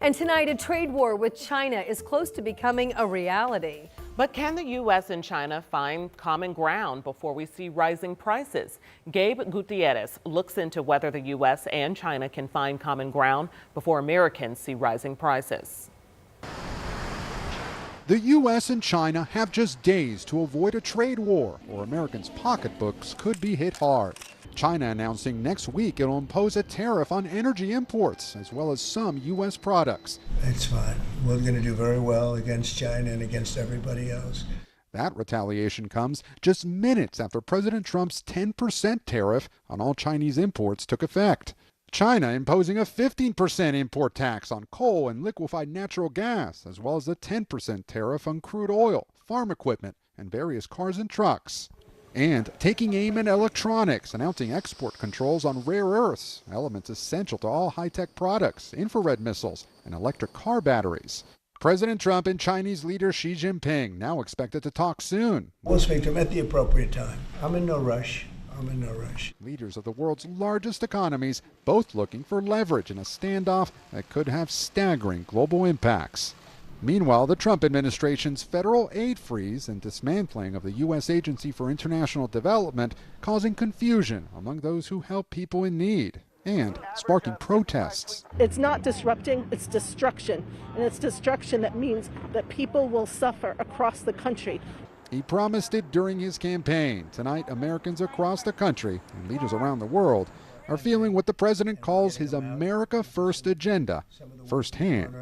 And tonight, a trade war with China is close to becoming a reality. But can the U.S. and China find common ground before we see rising prices? Gabe Gutierrez looks into whether the U.S. and China can find common ground before Americans see rising prices. The U.S. and China have just days to avoid a trade war, or Americans' pocketbooks could be hit hard. China announcing next week it'll impose a tariff on energy imports, as well as some U.S. products. It's fine. We're going to do very well against China and against everybody else. That retaliation comes just minutes after President Trump's 10% tariff on all Chinese imports took effect. China imposing a 15% import tax on coal and liquefied natural gas, as well as a 10% tariff on crude oil, farm equipment, and various cars and trucks. And taking aim at electronics, announcing export controls on rare earths, elements essential to all high-tech products, infrared missiles, and electric car batteries. President Trump and Chinese leader Xi Jinping now expected to talk soon. We'll speak to him at the appropriate time. I'm in no rush. Leaders of the world's largest economies both looking for leverage in a standoff that could have staggering global impacts. Meanwhile, the Trump administration's federal aid freeze and dismantling of the U.S. Agency for International Development causing confusion among those who help people in need and sparking protests. It's not disrupting, it's destruction. And it's destruction that means that people will suffer across the country. He promised it during his campaign. Tonight, Americans across the country and leaders around the world are feeling what the president calls his America First agenda firsthand.